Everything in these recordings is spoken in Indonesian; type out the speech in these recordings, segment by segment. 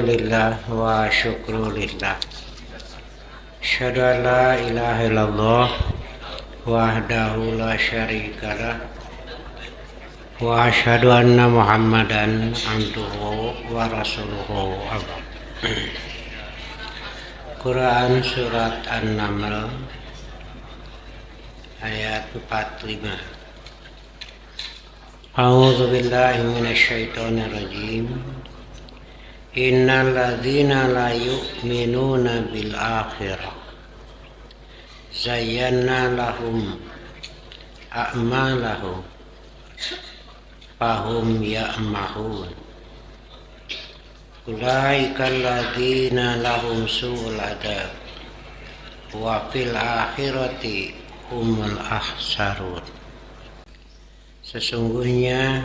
Alhamdulillah wa syukrulillah. Asyhadu an la ilaha illallah wahdahu la syarikalah wa asyhadu anna Muhammadan abduhu wa rasuluhu. Quran surat An-Naml ayat 45. A'udzu billahi minasyaitonir rajim. Innal ladzina la yu'minuna bil akhirah zayyana lahum a'malahum fahum ya'mahun. Ulaika alladzina lahum su'ul adab wa fil akhirati humul ahsarun. Sesungguhnya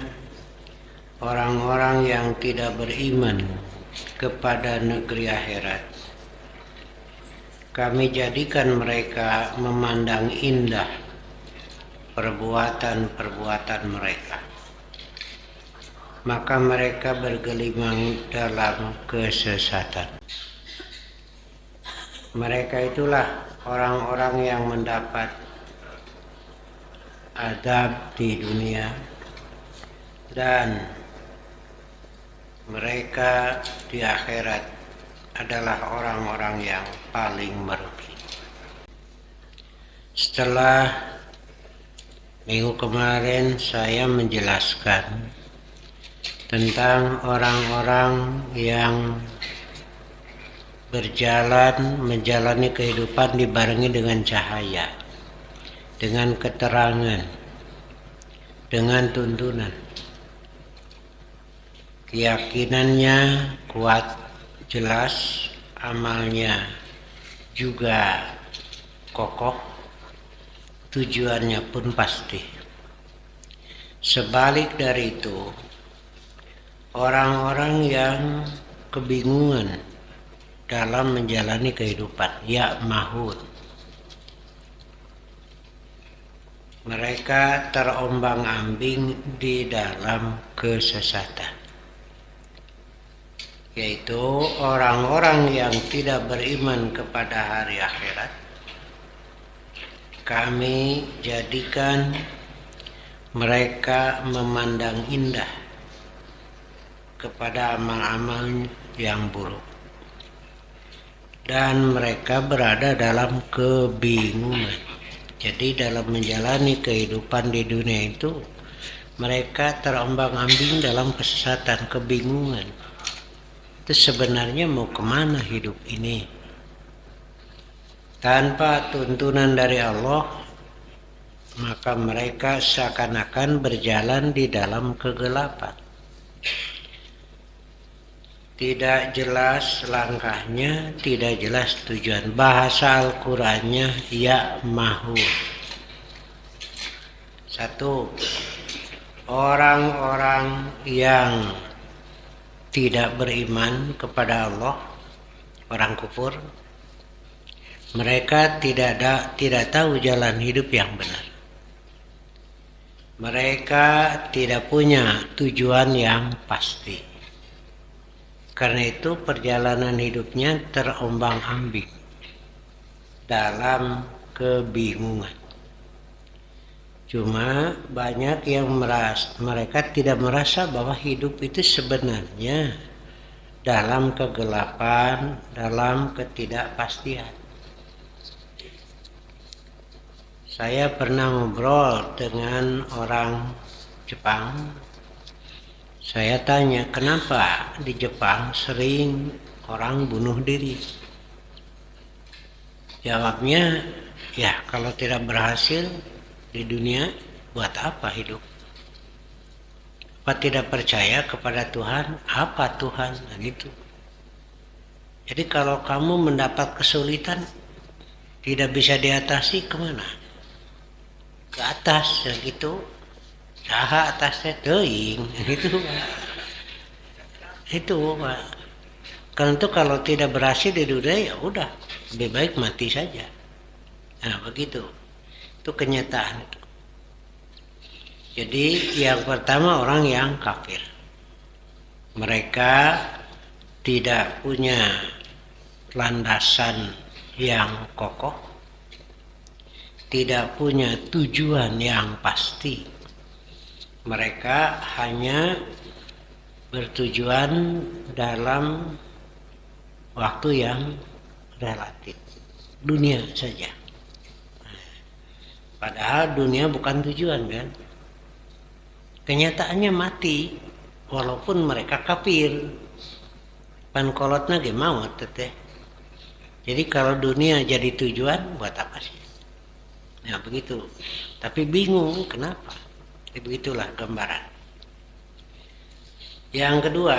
orang-orang yang tidak beriman kepada negeri akhirat, kami jadikan mereka memandang indah perbuatan-perbuatan mereka, maka mereka bergelimang dalam kesesatan. Mereka itulah orang-orang yang mendapat azab di dunia, dan mereka di akhirat adalah orang-orang yang paling merugi. Setelah minggu kemarin saya menjelaskan tentang orang-orang yang menjalani kehidupan dibarengi dengan cahaya, dengan keterangan, dengan tuntunan. Keyakinannya kuat, jelas, amalnya juga kokoh, tujuannya pun pasti. Sebalik dari itu, orang-orang yang kebingungan dalam menjalani kehidupan, ya'mahun, mereka terombang-ambing di dalam kesesatan, yaitu orang-orang yang tidak beriman kepada hari akhirat. Kami jadikan mereka memandang indah kepada amal-amal yang buruk, dan mereka berada dalam kebingungan. Jadi dalam menjalani kehidupan di dunia itu, mereka terombang-ambing dalam kesesatan, kebingungan. Itu sebenarnya mau kemana hidup ini? Tanpa tuntunan dari Allah, maka mereka seakan-akan berjalan di dalam kegelapan. Tidak jelas langkahnya, tidak jelas tujuan. Bahasa Al-Qur'annya ya'mahun. Satu, orang-orang yang tidak beriman kepada Allah, orang kufur, mereka tidak tahu jalan hidup yang benar. Mereka tidak punya tujuan yang pasti. Karena itu perjalanan hidupnya terombang-ambing dalam kebingungan. Cuma banyak yang mereka tidak merasa bahwa hidup itu sebenarnya dalam kegelapan, dalam ketidakpastian. Saya pernah ngobrol dengan orang Jepang. Saya tanya, kenapa di Jepang sering orang bunuh diri? Jawabnya, ya kalau tidak berhasil di dunia, buat apa hidup? Apa tidak percaya kepada Tuhan? Apa Tuhan? Dan itu. Jadi kalau kamu mendapat kesulitan, tidak bisa diatasi, kemana? Ke atas, dan itu. Saha atasnya teuing, gitu. Itu Pak. Karena itu kalau tidak berhasil di dunia, ya udah, lebih baik mati saja. Nah begitu, itu kenyataan. Jadi yang pertama orang yang kafir, mereka tidak punya landasan yang kokoh, tidak punya tujuan yang pasti. Mereka hanya bertujuan dalam waktu yang relatif, dunia saja. Padahal dunia bukan tujuan kan. Kenyataannya mati, walaupun mereka kafir. Pankolotna ge maut teteh. Jadi kalau dunia jadi tujuan, buat apa sih? Nah begitu. Tapi bingung kenapa? Begitulah gambaran. Yang kedua,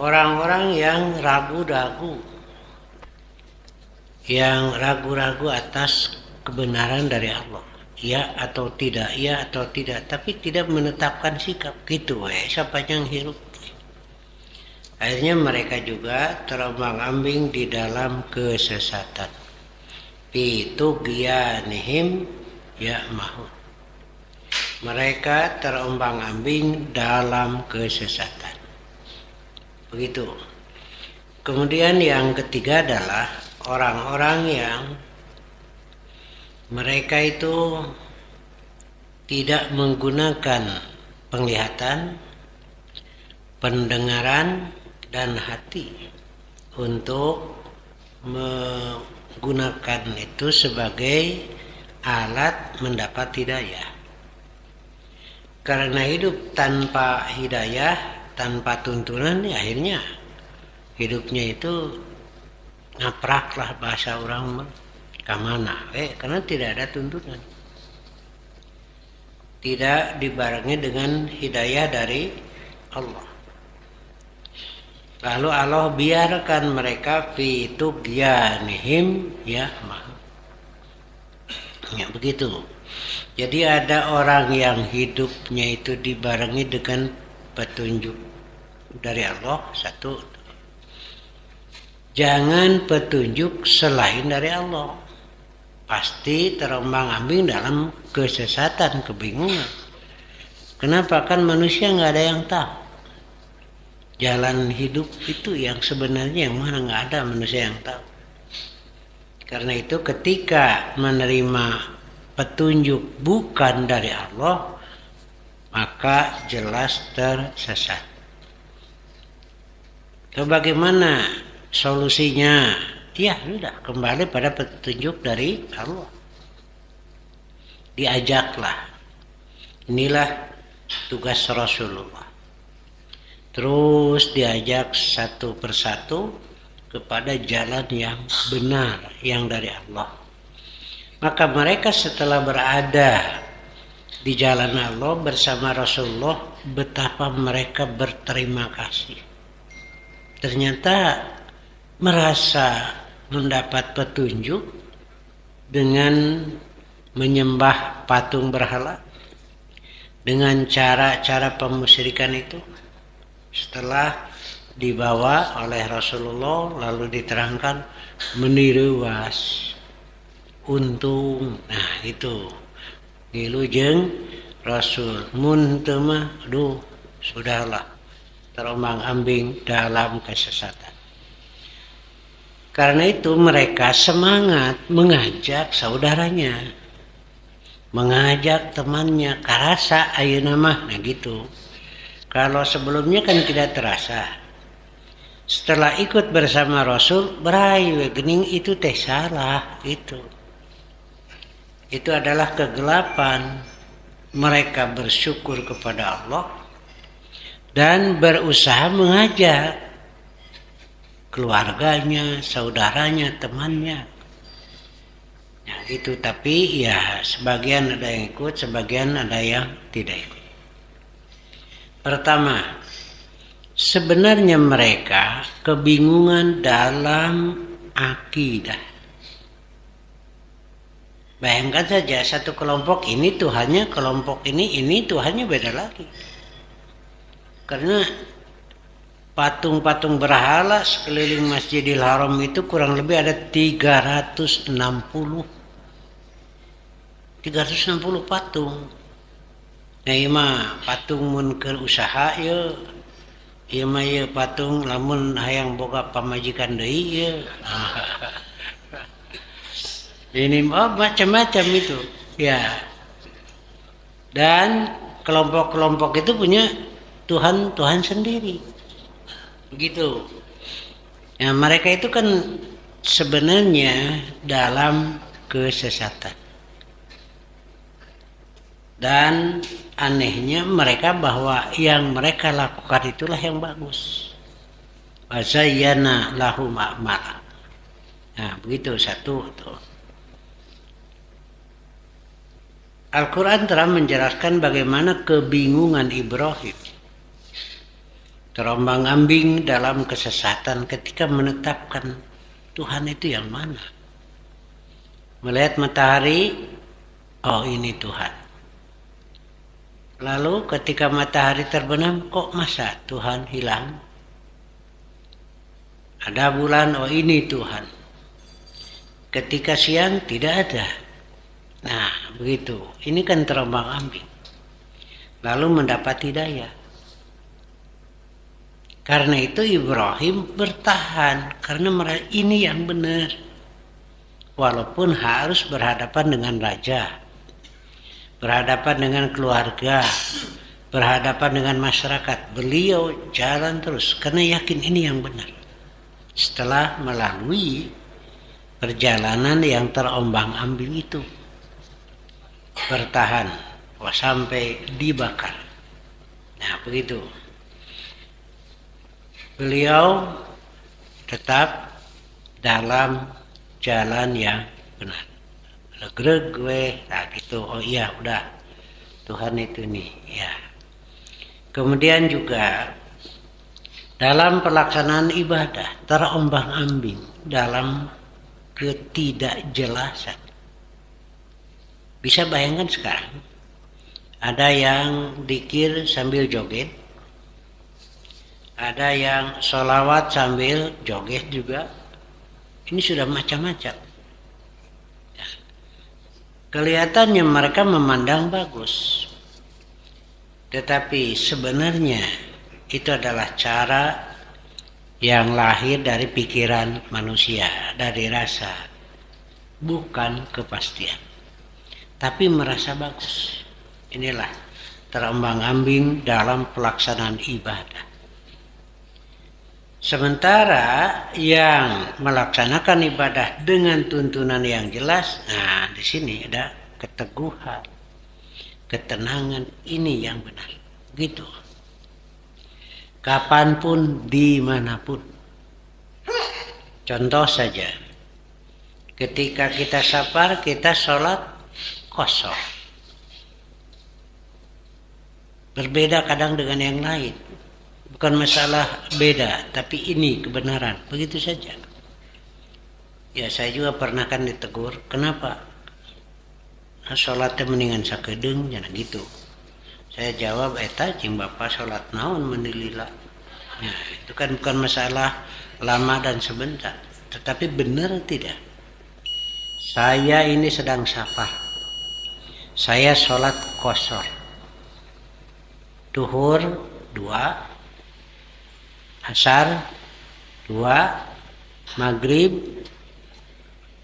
orang-orang yang ragu-ragu, yang ragu-ragu atas kebenaran dari Allah, ya atau tidak, ya atau tidak, tapi tidak menetapkan sikap gitu, siapa yang hirup. Akhirnya mereka juga terombang-ambing di dalam kesesatan. Pitugyanihim ya'mahun. Mereka terombang-ambing dalam kesesatan. Begitu. Kemudian yang ketiga adalah orang-orang yang mereka itu tidak menggunakan penglihatan, pendengaran, dan hati untuk menggunakan itu sebagai alat mendapat hidayah. Karena hidup tanpa hidayah, tanpa tuntunan, ya akhirnya hidupnya itu ngaprak lah bahasa orang kemana, karena tidak ada tuntunan, tidak dibarengi dengan hidayah dari Allah. Lalu Allah biarkan mereka fi tugyanihim ya'mahun. Ya begitu. Jadi ada orang yang hidupnya itu dibarengi dengan petunjuk dari Allah, satu. Jangan petunjuk selain dari Allah. Pasti terombang-ambing dalam kesesatan, kebingungan. Kenapa? Kan manusia nggak ada yang tahu. Jalan hidup itu yang sebenarnya yang mana, nggak ada manusia yang tahu. Karena itu ketika menerima petunjuk bukan dari Allah, maka jelas tersesat. Lalu bagaimana solusinya? Ya sudah, kembali pada petunjuk dari Allah. Diajaklah. Inilah tugas Rasulullah. Terus diajak satu persatu kepada jalan yang benar, yang dari Allah. Maka mereka setelah berada di jalan Allah bersama Rasulullah, betapa mereka berterima kasih. Ternyata merasa mendapat petunjuk dengan menyembah patung berhala, dengan cara-cara pemusyrikan itu. Setelah dibawa oleh Rasulullah lalu diterangkan meniru was untung, nah itu dilujeng Rasul mun teu mah aduh sudahlah terombang-ambing dalam kesesatan. Karena itu mereka semangat mengajak saudaranya, mengajak temannya, karasa ayeuna mah, nah gitu. Kalau sebelumnya kan tidak terasa. Setelah ikut bersama Rasul, berai gening itu teh salah itu. Itu adalah kegelapan. Mereka bersyukur kepada Allah dan berusaha mengajak keluarganya, saudaranya, temannya. Nah, itu tapi ya sebagian ada yang ikut, sebagian ada yang tidak ikut. Pertama, sebenarnya mereka kebingungan dalam akidah. Bayangkan saja satu kelompok ini Tuhannya, kelompok ini Tuhannya beda lagi. Karena patung-patung berhala sekeliling Masjidil Haram itu kurang lebih ada 360 patung. Nah ima patung mun keur usaha ya ieu mah ieu patung lamun hayang boga pamajikan deui ieu. Ini macam-macam itu. Ya. Dan kelompok-kelompok itu punya Tuhan sendiri. Begitu. Ya, mereka itu kan sebenarnya dalam kesesatan. Dan anehnya mereka bahwa yang mereka lakukan itulah yang bagus. Wa zayyana lahum a'mala. Nah, begitu satu tuh. Al-Quran telah menjelaskan bagaimana kebingungan Ibrahim terombang-ambing dalam kesesatan ketika menetapkan Tuhan itu yang mana. Melihat matahari, oh ini Tuhan. Lalu ketika matahari terbenam, kok masa Tuhan hilang? Ada bulan, oh ini Tuhan. Ketika siang tidak ada. Nah, begitu. Ini kan terombang-ambing. Lalu mendapat hidayah. Karena itu Ibrahim bertahan. Karena ini yang benar. Walaupun harus berhadapan dengan raja. Berhadapan dengan keluarga. Berhadapan dengan masyarakat. Beliau jalan terus. Karena yakin ini yang benar. Setelah melalui perjalanan yang terombang-ambing itu. Bertahan sampai dibakar. Nah, begitu. Beliau tetap dalam jalan yang benar. Legreg gue, nah gitu. Oh iya, udah. Tuhan itu nih, ya. Kemudian juga dalam pelaksanaan ibadah terombang-ambing dalam ketidakjelasan. Bisa bayangkan sekarang, ada yang dzikir sambil joget, ada yang sholawat sambil joget juga. Ini sudah macam-macam. Kelihatannya mereka memandang bagus, tetapi sebenarnya itu adalah cara yang lahir dari pikiran manusia, dari rasa, bukan kepastian. Tapi merasa bagus. Inilah terombang-ambing dalam pelaksanaan ibadah. Sementara yang melaksanakan ibadah dengan tuntunan yang jelas, nah di sini ada keteguhan, ketenangan, ini yang benar. Gitu. Kapanpun, dimanapun. Contoh saja, ketika kita safar, kita sholat kosong. Berbeda kadang dengan yang lain. Bukan masalah beda, tapi ini kebenaran. Begitu saja. Ya, saya juga pernah kan ditegur. Kenapa? Nah, sholatnya mendingan sakedeung, jangan gitu. Saya jawab, eta cing bapak sholat naon menilila. Nah, itu kan bukan masalah lama dan sebentar. Tetapi benar tidak? Saya ini sedang safar. Saya sholat qashar. Duhur 2, asar 2, maghrib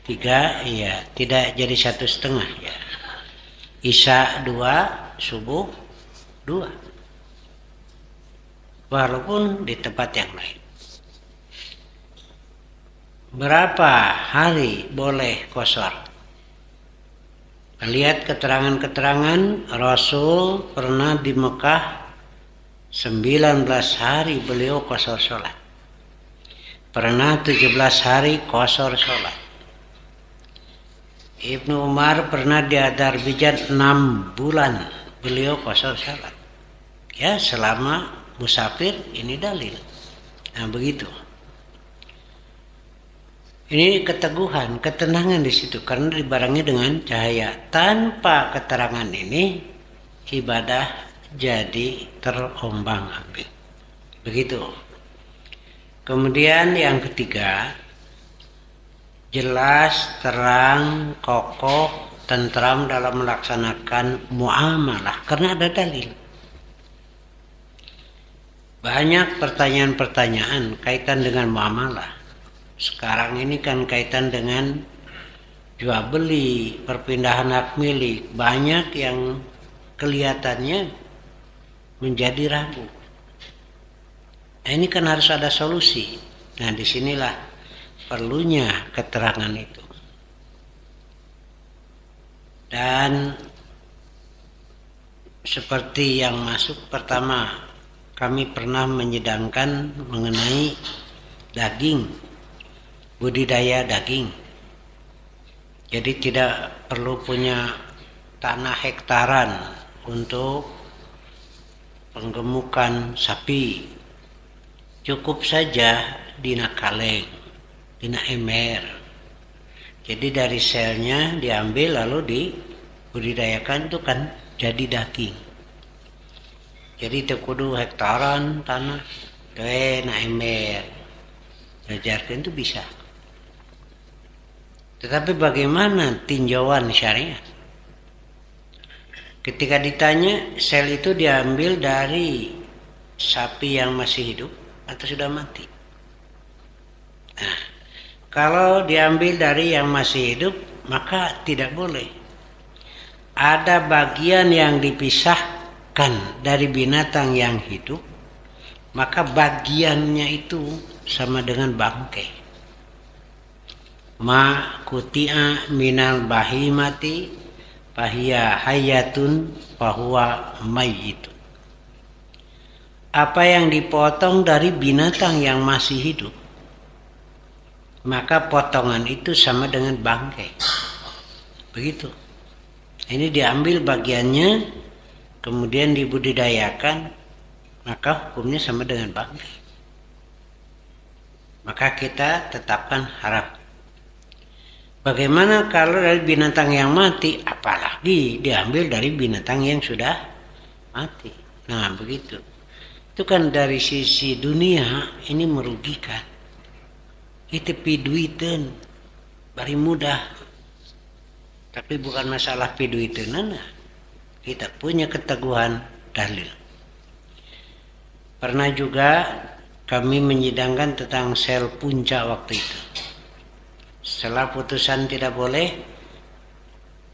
3, ya tidak jadi 1,5 ya. Isya 2, subuh 2. Walaupun di tempat yang lain. Berapa hari boleh qashar? Lihat keterangan-keterangan Rasul pernah di Mekah 19 hari beliau qashar sholat. Pernah 17 hari qashar sholat. Ibnu Umar pernah di Azerbaijan 6 bulan beliau qashar sholat. Ya, selama musafir, ini dalil. Nah, begitu. Ini keteguhan, ketenangan di situ karena dibarengi dengan cahaya. Tanpa keterangan ini ibadah jadi terombang-ambing. Begitu. Kemudian yang ketiga, jelas, terang, kokoh, tentram dalam melaksanakan muamalah karena ada dalil. Banyak pertanyaan-pertanyaan kaitan dengan muamalah. Sekarang ini kan kaitan dengan jual beli, perpindahan hak milik. Banyak yang kelihatannya menjadi ragu. Nah, ini kan harus ada solusi. Nah, disinilah perlunya keterangan itu. Dan seperti yang masuk pertama, kami pernah menyidangkan mengenai daging, budidaya daging. Jadi tidak perlu punya tanah hektaran untuk penggemukan sapi. Cukup saja dina kaleng, dina ember. Jadi dari selnya diambil lalu dibudidayakan, itu kan jadi daging. Jadi itu kudu hektaran tanah, na ember. Jajarkan itu bisa. Tetapi bagaimana tinjauan syariat? Ketika ditanya, sel itu diambil dari sapi yang masih hidup atau sudah mati? Nah, kalau diambil dari yang masih hidup, maka tidak boleh. Ada bagian yang dipisahkan dari binatang yang hidup, maka bagiannya itu sama dengan bangkai. Ma kuti'a minal bahimati fahiya hayatun fahuwa mayyitun. Apa yang dipotong dari binatang yang masih hidup, maka potongan itu sama dengan bangkai. Begitu. Ini diambil bagiannya, kemudian dibudidayakan, maka hukumnya sama dengan bangkai. Maka kita tetapkan haram. Bagaimana kalau dari binatang yang mati, apalagi diambil dari binatang yang sudah mati? Nah, begitu. Itu kan dari sisi dunia ini merugikan. Itu piduitan, bari mudah. Tapi bukan masalah piduitan, kita punya keteguhan dalil. Pernah juga kami menyidangkan tentang sel punca waktu itu. Setelah putusan tidak boleh,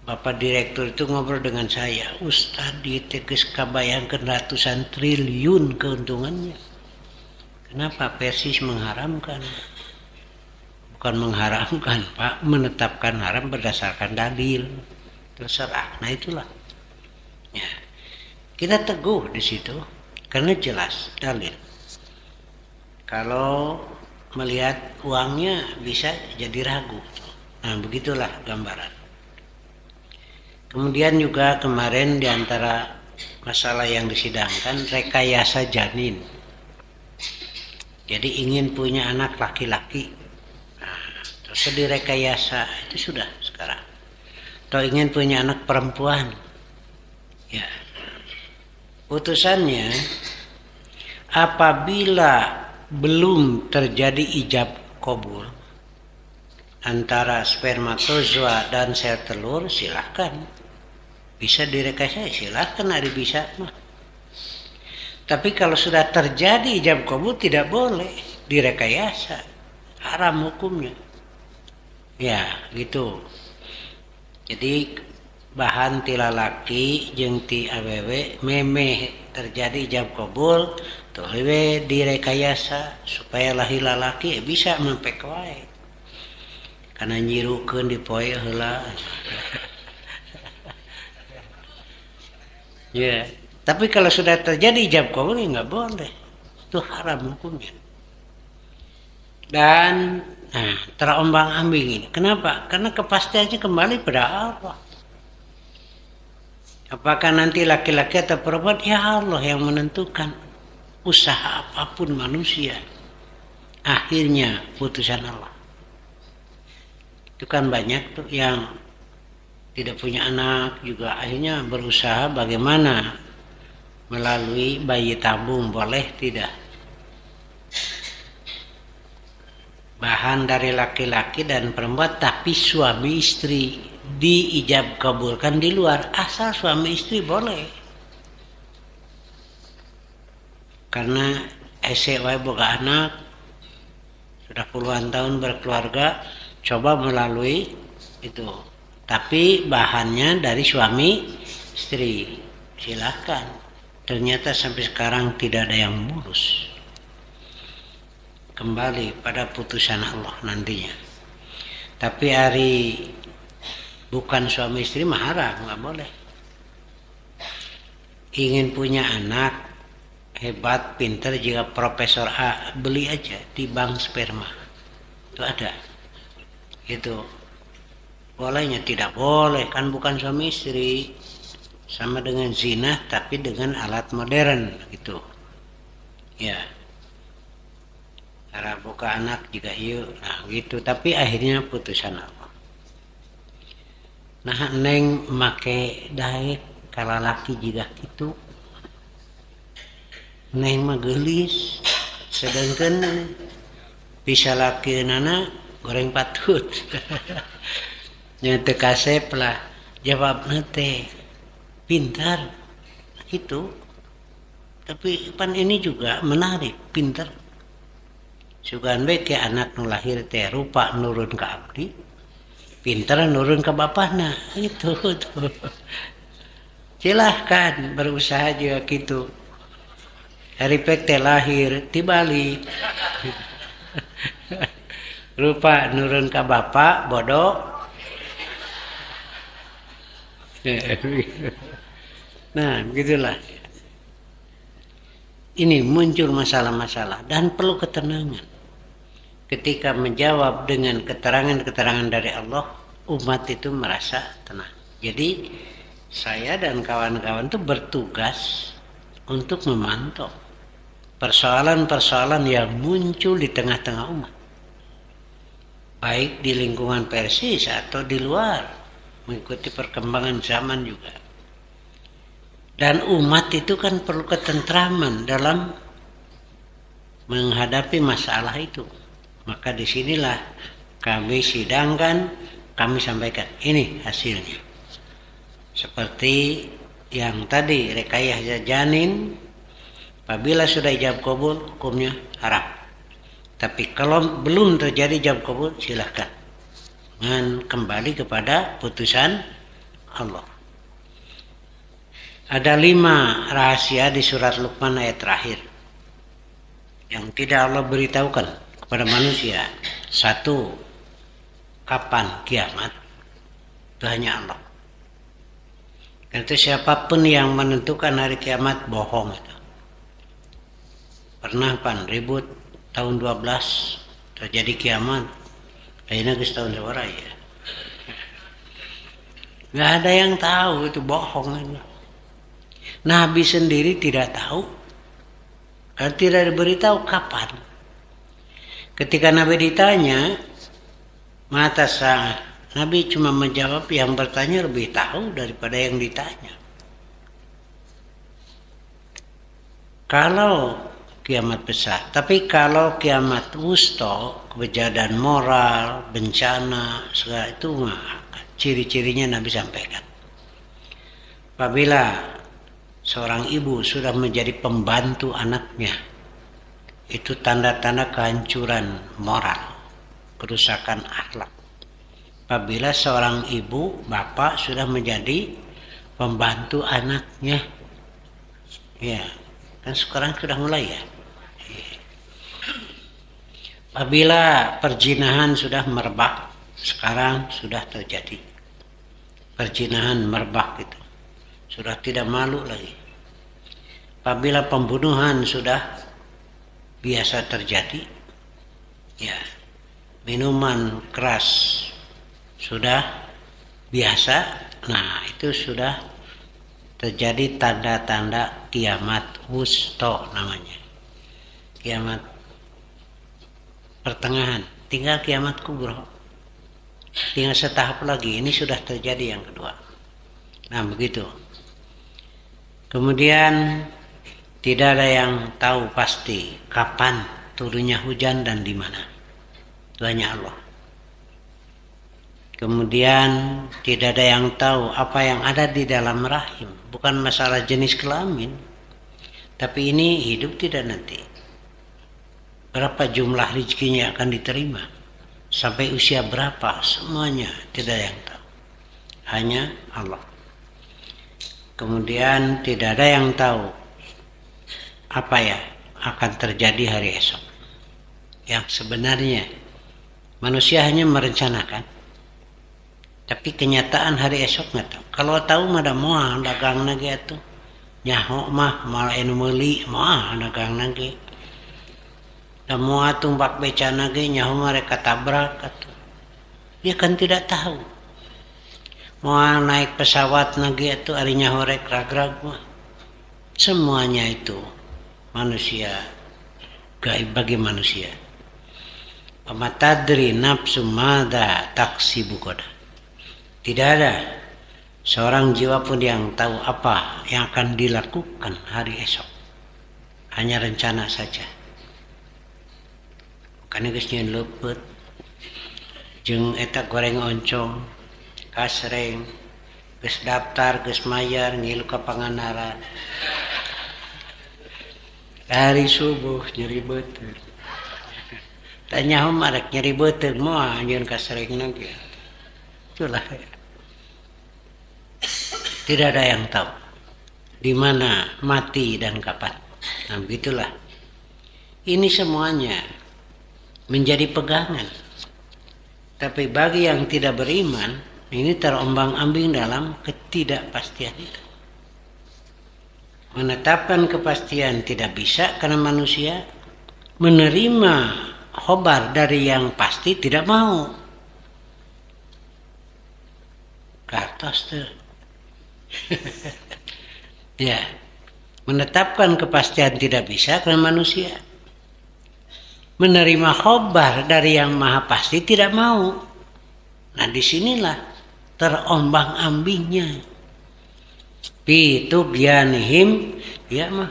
Bapak Direktur itu ngobrol dengan saya, Ustadz diteges kabayangkan ratusan triliun keuntungannya. Kenapa Persis mengharamkan? Bukan mengharamkan, Pak, menetapkan haram berdasarkan dalil. Terserah. Nah, itulah. Ya. Kita teguh di situ karena jelas dalil. Kalau melihat uangnya bisa jadi ragu. Nah, begitulah gambaran. Kemudian juga kemarin di antara masalah yang disidangkan rekayasa janin. Jadi ingin punya anak laki-laki. Nah, terus direkayasa, itu sudah sekarang. Atau ingin punya anak perempuan. Ya. Putusannya apabila belum terjadi ijab kabul antara spermatozoa dan sel telur, silahkan. Bisa direkayasa, silahkan, ada bisa mah. Tapi kalau sudah terjadi ijab kabul, tidak boleh direkayasa, haram hukumnya. Ya, gitu. Jadi bahan ti lalaki jeung ti awewe memeh terjadi ijab kabul, tuh we direkayasa supaya lahir lalaki bisa mempek wae. Kana nyirukeun di poe heula. Ya, tapi kalau sudah terjadi ijab kabul enggak boleh. Itu haram hukumnya. Dan terombang-ambing ini. Kenapa? Karena kepastiannya kembali pada Allah. Apakah nanti laki-laki atau perempuan? Ya Allah yang menentukan. Usaha apapun manusia, akhirnya putusan Allah. Itu kan banyak tuh yang tidak punya anak juga akhirnya berusaha bagaimana melalui bayi tabung, boleh tidak? Bahan dari laki-laki dan perempuan, tapi suami istri diijab kabulkan di luar, asal suami istri boleh. Karena hese wae boga anak, sudah puluhan tahun berkeluarga, coba melalui itu. Tapi bahannya dari suami istri, silahkan. Ternyata sampai sekarang tidak ada yang mulus. Kembali pada putusan Allah nantinya. Tapi hari bukan suami istri mah haram, nggak boleh. Ingin punya anak hebat, pinter, jika Profesor A, beli aja di bank sperma. Itu ada. Itu bolehnya, tidak boleh, kan bukan suami istri. Sama dengan zina tapi dengan alat modern gitu. Ya. Cara buka anak juga yuk. Nah gitu, tapi akhirnya putusan Allah. Nah neng make daek kalau laki juga gitu. Neng mah gelis, sedangkan bisa laki nana goreng patut. Nyata kasep lah, jawab nate pintar itu. Tapi pan ini juga menarik, pintar. Sugan bae ke anak nu lahir teh rupa nurun ke abdi, pintar nurun ke bapakna, itu tuh. Silahkan berusaha juga gitu. Hari pek teh lahir dibalik. Rupa nurun ke bapak bodoh. Nah, begitulah. Ini muncul masalah-masalah dan perlu ketenangan. Ketika menjawab dengan keterangan-keterangan dari Allah, umat itu merasa tenang. Jadi saya dan kawan-kawan itu bertugas untuk memantau persoalan-persoalan yang muncul di tengah-tengah umat, baik di lingkungan Persis atau di luar, mengikuti perkembangan zaman juga. Dan umat itu kan perlu ketentraman dalam menghadapi masalah itu. Maka disinilah kami sidangkan, kami sampaikan, ini hasilnya. Seperti yang tadi rekayasa janin, apabila sudah ijab kabul, hukumnya haram. Tapi kalau belum terjadi ijab kabul, silahkan. Dan kembali kepada putusan Allah. Ada 5 rahasia di surat Luqman ayat terakhir yang tidak Allah beritahukan kepada manusia. 1, kapan kiamat? Itu hanya Allah. Karena itu siapapun yang menentukan hari kiamat bohong itu. Pernah pan ribut tahun 12 terjadi kiamat. Akhirnya ke tahun seorang ya. Nggak ada yang tahu, itu bohong. Nabi sendiri tidak tahu. Karena tidak diberitahu kapan. Ketika Nabi ditanya, mata saat, Nabi cuma menjawab yang bertanya lebih tahu daripada yang ditanya. Kalau kiamat besar, tapi kalau kiamat wusta, kejadian moral, bencana, segala itu ciri-cirinya Nabi sampaikan. Apabila seorang ibu sudah menjadi pembantu anaknya, itu tanda-tanda kehancuran moral, kerusakan akhlak. Apabila seorang ibu, bapak sudah menjadi pembantu anaknya, ya, kan sekarang sudah mulai ya. Apabila perzinahan sudah merebak, sekarang sudah terjadi. Perzinahan merebak itu. Sudah tidak malu lagi. Apabila pembunuhan sudah biasa terjadi, ya, minuman keras sudah biasa, nah itu sudah terjadi tanda-tanda kiamat wusta namanya. Kiamat pertengahan, tinggal kiamat kubro. Tinggal setahap lagi, ini sudah terjadi yang kedua. Nah begitu. Kemudian tidak ada yang tahu pasti kapan turunnya hujan dan di mana. Itu hanya Allah. Kemudian tidak ada yang tahu apa yang ada di dalam rahim. Bukan masalah jenis kelamin. Tapi ini hidup tidak nanti. berapa jumlah rezekinya akan diterima, sampai usia berapa, semuanya tidak ada yang tahu, hanya Allah. Kemudian tidak ada yang tahu apa ya akan terjadi hari esok. Yang sebenarnya manusia hanya merencanakan, tapi kenyataan hari esok nggak tahu. Kalau tahu mah ada moal dagang lagi atuh, nyaho mah malah enu meuli moal dagang lagi. Da moal tumbak beca lagi nyaho mah rek katabrak atuh. Dia kan tidak tahu. Moal naik pesawat lagi atuh ari nyaho rek ragrag mah. Semuanya itu manusia, gaib bagi manusia. Pamatadri nafsu mada taksibu goda. Tidak ada seorang jiwa pun yang tahu apa yang akan dilakukan hari esok. Hanya rencana saja. Karena geus nyeun leupeut jeung eta goreng oncom, kasreng, geus daftar, geus mayar, ngilu ka Pangandaran. Hari subuh nyeri beuteung. Tanya mah rek nyeri beuteung moal nyeun kasreng lagi. Itulah. Tidak ada yang tahu di mana mati dan kapan. Nah, begitulah. Ini semuanya menjadi pegangan. Tapi bagi yang tidak beriman, ini terombang-ambing dalam ketidakpastian itu. Menetapkan kepastian tidak bisa karena manusia menerima khobar dari yang pasti tidak mau. Kartos tuh. Ya, menetapkan kepastian tidak bisa karena manusia menerima khobar dari yang maha pasti tidak mau. Nah, disinilah terombang-ambingnya. Bitugyanihim ya mah.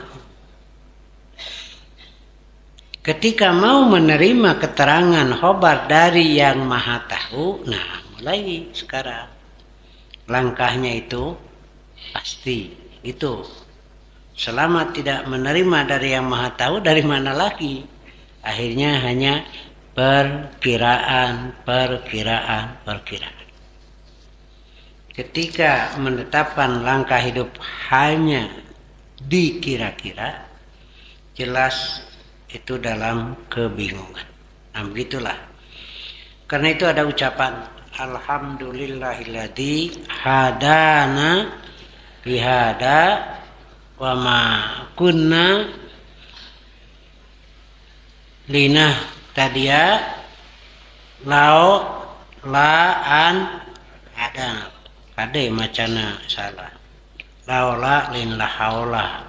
Ketika mau menerima keterangan khobar dari yang maha tahu, nah mulai sekarang langkahnya itu pasti itu. Selama tidak menerima dari yang maha tahu, dari mana lagi? Akhirnya hanya perkiraan. Ketika menetapkan langkah hidup hanya dikira-kira, jelas itu dalam kebingungan. Nah, begitulah. Karena itu ada ucapan Alhamdulillahilladzi hadana bihada wa ma kunna linah tadia lao laan ada kade macana salah laula lin la haula.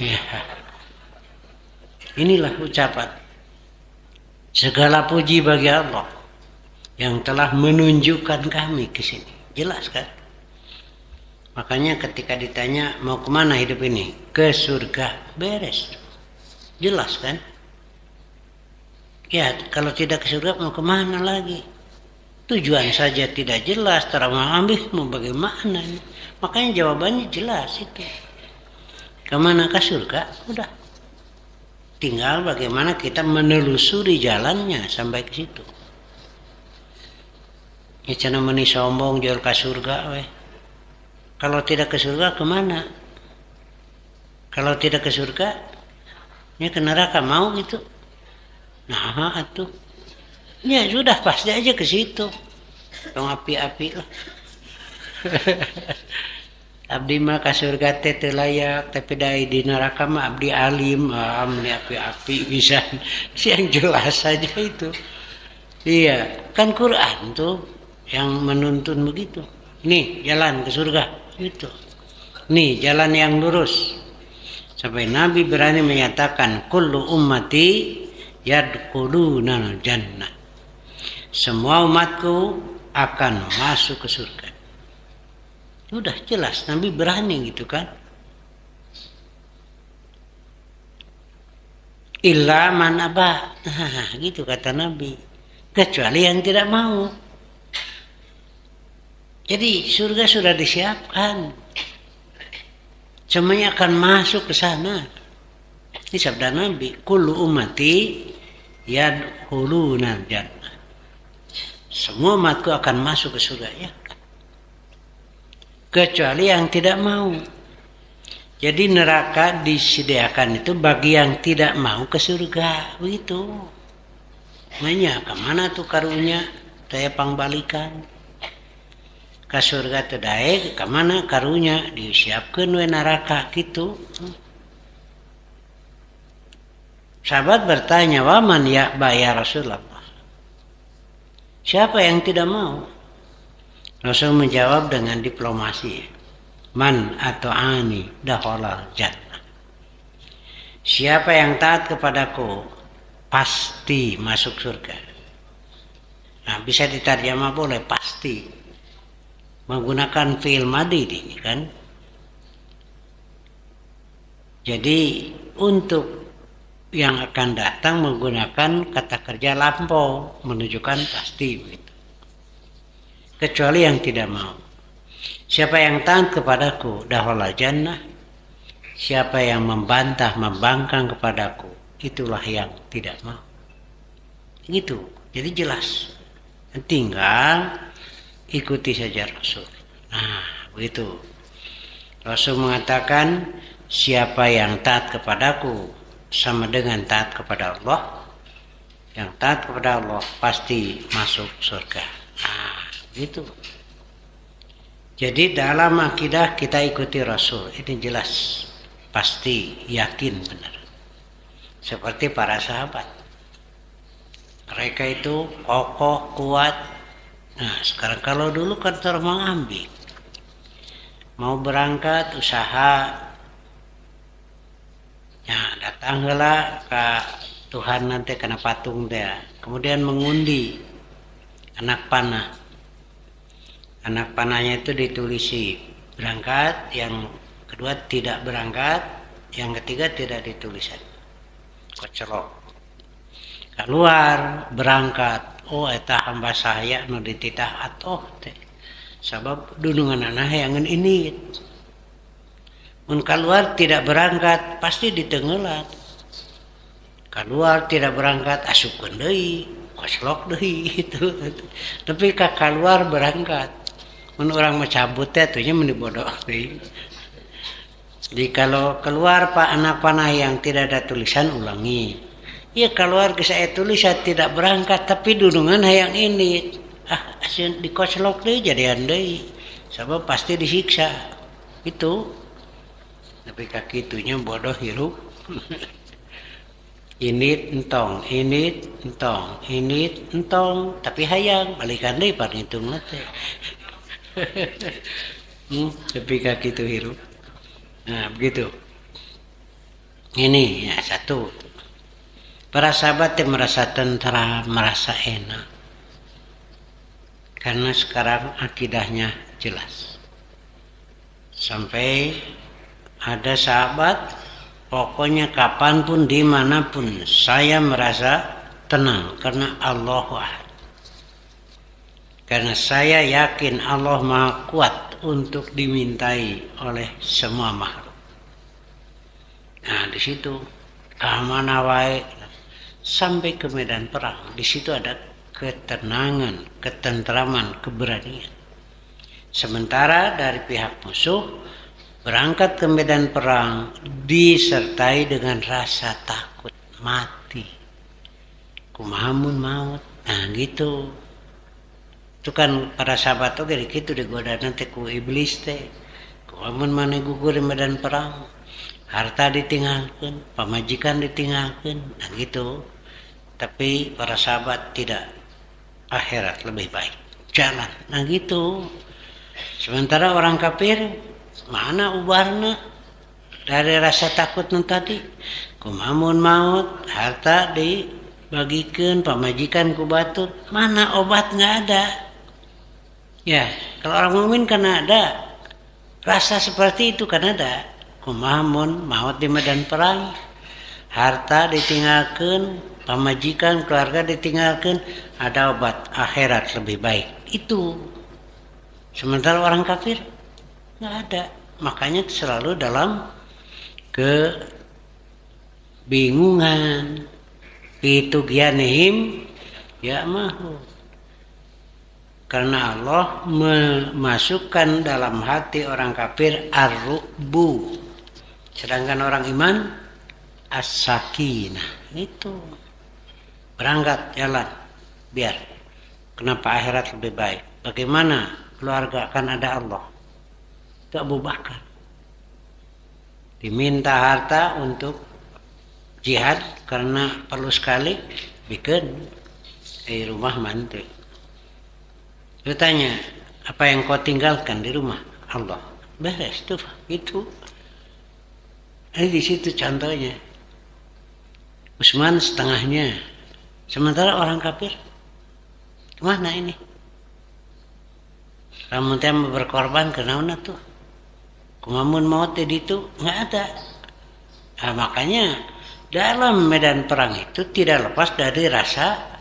Ya. Inilah ucapan segala puji bagi Allah yang telah menunjukkan kami ke sini. Jelas kan? Makanya ketika ditanya mau kemana hidup ini, ke surga, beres. Jelas kan? Ya, kalau tidak ke surga mau kemana lagi? Tujuan saja tidak jelas, terombang-ambing mau bagaimana? Makanya jawabannya jelas itu. Kemana ke surga? Udah. Tinggal bagaimana kita menelusuri jalannya sampai ke situ. Ya cenah meuni sombong jual ke surga weh. Kalau tidak ke surga kemana? Kalau tidak ke surga ya ke neraka mau gitu. Nah, atuh. Ya sudah pasti aja ke situ. Tong api-api lah. Abdi mah ka surga teh teu layak, tapi dari di neraka mah abdi alim, amli api-api bisa. Yang jelas saja itu. Iya, kan Quran tuh yang menuntun begitu. Nih jalan ke surga gitu. Nih jalan yang lurus. Sampai Nabi berani menyatakan kullu ummati yadkhuluna jannah. Semua umatku akan masuk ke surga. Udah jelas Nabi berani gitu kan. Illa man aba. Nah, gitu kata Nabi. Kecuali yang tidak mau. Jadi surga sudah disiapkan. Semuanya akan masuk ke sana. Ini sabda Nabi, kullu ummati yadkhulunal jannah. Semua umatku akan masuk ke surga, ya. Kecuali yang tidak mau. Jadi neraka disediakan itu bagi yang tidak mau ke surga, begitu. Makanya kemana tuh karunya saya pangbalikan ke surga teu daek, kemana karunya disiapkeun we neraka gitu. Sahabat bertanya, waman ya Rasulullah? Siapa yang tidak mau? Rasul menjawab dengan diplomasi. Man atau ani dakhalal jannah. Siapa yang taat kepadaku pasti masuk surga. Nah, bisa diterjemah boleh pasti. Menggunakan fi'il madhi ini kan. Jadi untuk yang akan datang menggunakan kata kerja lampau menunjukkan pasti begitu. Kecuali yang tidak mau. Siapa yang taat kepadaku dakhalal jannah. Siapa yang membantah, membangkang kepadaku, itulah yang tidak mau. Gitu. Jadi jelas. Tinggal ikuti saja Rasul. Nah, begitu. Rasul mengatakan siapa yang taat kepadaku sama dengan taat kepada Allah. Yang taat kepada Allah pasti masuk surga. Nah, gitu. Jadi dalam akidah kita ikuti Rasul. Ini jelas. Pasti, yakin benar. Seperti para sahabat. Mereka itu kokoh, kuat. Nah, sekarang kalau dulu kan terbang-ambing. Mau berangkat, usaha. Ya, datanglah ke Tuhan nanti kena patung dia. Kemudian mengundi anak panah. Anak panahnya itu ditulisi berangkat, yang kedua tidak berangkat, yang ketiga tidak ditulisan. Kocelok. Keluar berangkat. Oh, eta hamba saya nu dititah atoh teh. Sabab dunungan anak yang ini. Mun keluar tidak berangkat pasti ditenggelat. Keluar tidak berangkat asupkeun deui, kocelok deui gitu. Tapi ka keluar berangkat. Mun urang mencabut teh atunya mun dibodoh deui. Jadi kalau keluar pak anak panah yang tidak ada tulisan ulangi. Ya keluar ke saya tulis saya tidak berangkat tapi dudungan hayang ini. Asyik dikocelok deh jadian deh. Sebab pasti disiksa. Itu. Tapi kaki itunya bodoh hirup. Ini entong, ini entong, ini entong. Tapi hayang balikan deh par ngitung teh. Tapi kaki itu hirup. Nah begitu. Ini ya satu. Para sahabat yang merasa tentram, merasa enak. Karena sekarang akidahnya jelas. Sampai ada sahabat, pokoknya kapanpun, dimanapun, saya merasa tenang. Karena Allah Ahad. Karena saya yakin Allah Maha Kuat untuk dimintai oleh semua makhluk. Nah di situ kemana wae sampai ke medan perang. Di situ ada ketenangan, ketentraman, keberanian. Sementara dari pihak musuh berangkat ke medan perang disertai dengan rasa takut mati. Kumahamun maut. Nah gitu. Itu kan para sahabat oge gitu digoda nanti ku iblis teh. Kumahamun maneh gugur di medan perang. Harta ditinggalkan, pamajikan ditinggalkan. Nah gitu. Tapi para sahabat tidak. Akhirat lebih baik. Jalan. Nah gitu. Sementara orang kafir mana ubarna dari rasa takut tadi. Kumahamun maut, harta dibagikan, pamajikan ku batur. Mana obat nggak ada. Ya, kalau orang mukmin kan ada. Rasa seperti itu kan ada. Kumahamun maut di medan perang, harta ditinggalkan, pamajikan, keluarga ditinggalkan, ada obat akhirat lebih baik. Itu. Sementara orang kafir nggak ada. Makanya selalu dalam bingungan pitugyanihim ya mahu. Karena Allah memasukkan dalam hati orang kafir ar-ru'bu, sedangkan orang iman as-sakinah. Itu berangkat jalan biar kenapa akhirat lebih baik, bagaimana keluarga akan ada Allah. Itu Abu Bakar diminta harta untuk jihad karena perlu sekali bikin di rumah mantu. Dia tanya, apa yang kau tinggalkan di rumah? Allah. Beres tuh, itu. Di situ contohnya. Utsman setengahnya. Sementara orang kafir, kemana ini? Kamu mau berkorban kenauna tuh. Kumamun maut di itu nggak ada. Nah, makanya dalam medan perang itu tidak lepas dari rasa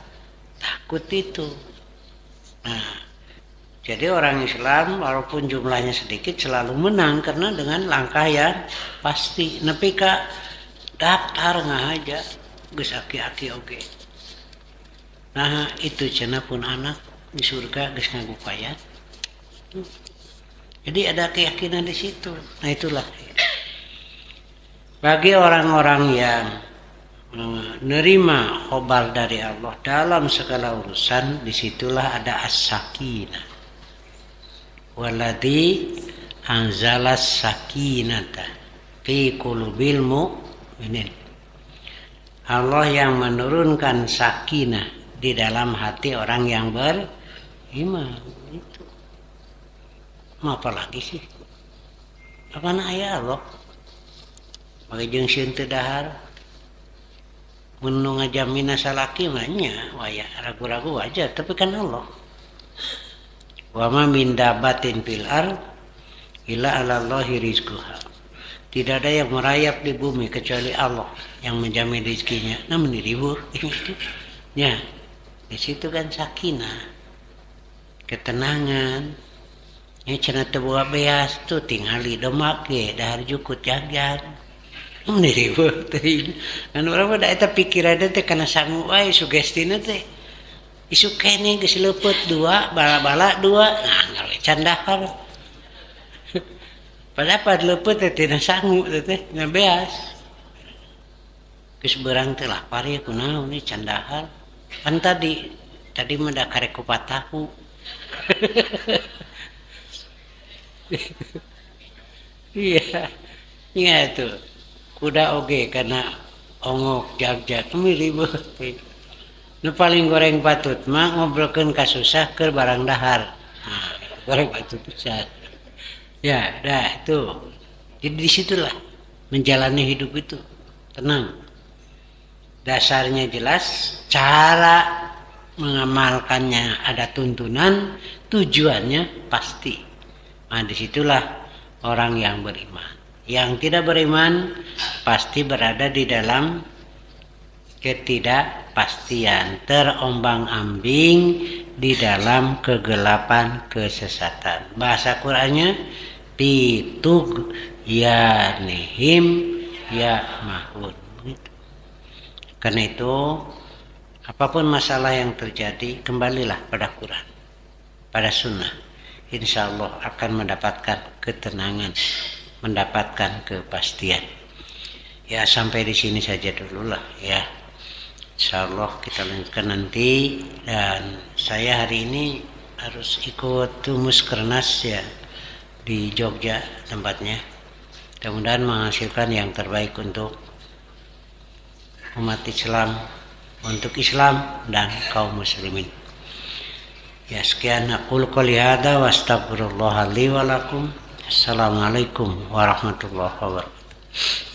takut itu. Nah, jadi orang Islam walaupun jumlahnya sedikit selalu menang karena dengan langkah yang pasti. Nepi ka daftar ngahaja geus aki-aki oge. Nah, itu cenah pun anak di surga geus ngagupayat. Jadi ada keyakinan di situ. Nah, itulah. Bagi orang-orang yang menerima khobar dari Allah dalam segala urusan, disitulah ada as-sakinah. Waladhi anzalas sakinata fi qulubil mu'minin. Allah yang menurunkan sakinah di dalam hati orang yang beriman. Itu. Mau apa lagi sih? Apaan aya Allah? Bagi jeung sieun teu dahar. Mun nu ngajamina salaki mah nya waya ragu-ragu aja, tapi kan Allah. Wa ma min dabatin fil ard illa 'ala Allahi rizquha. Tidak ada yang merayap di bumi kecuali Allah yang menjamin rezekinya. Namun diribur itu. Ya, di situ kan sakinah, ketenangan. Ya cenah teu boga beas tuh tingali demak ge dahar jukut jajan. Namun diribur teuing. Kan urang mah da eta pikiranna teh kana sangu wae sugestina teh. Isu kene geus leupeut 2, bala-bala 2. Nah, ngawe can dahar. Padahal pad leupeut teh tina sangu teh nya beas. Geus beurang teh lapar ya kunaon ieu can dahar. Kan tadi mah da karek kupat tahu. Iya. Iya tuh. Kuda oge kana ongok jag-jag mirip. Nu paling goreng patut mah ngobrolkeun kasusah keur barang dahar. Nah, goreng patut pisan. Ya, dah itu. Jadi disitulah menjalani hidup itu tenang. Dasarnya jelas, cara mengamalkannya ada tuntunan, tujuannya pasti. Nah, disitulah orang yang beriman. Yang tidak beriman pasti berada di dalam ketidakpastian, terombang-ambing di dalam kegelapan kesesatan. Bahasa Qur'annya pitug ya nihim ya mahun. Karena itu apapun masalah yang terjadi, kembalilah pada Quran, pada sunnah. Insya Allah akan mendapatkan ketenangan, mendapatkan kepastian. Ya, sampai di sini saja dulu lah ya. Insya Allah kita lanjutkan nanti. Dan saya hari ini harus ikut Muskernas ya di Jogja tempatnya. Mudah-mudahan menghasilkan yang terbaik untuk umat Islam, untuk Islam dan kaum muslimin. Ya, sekian aqul qouli hadza wa astaghfirullah li wa lakum. Assalamualaikum warahmatullahi wabarakatuh.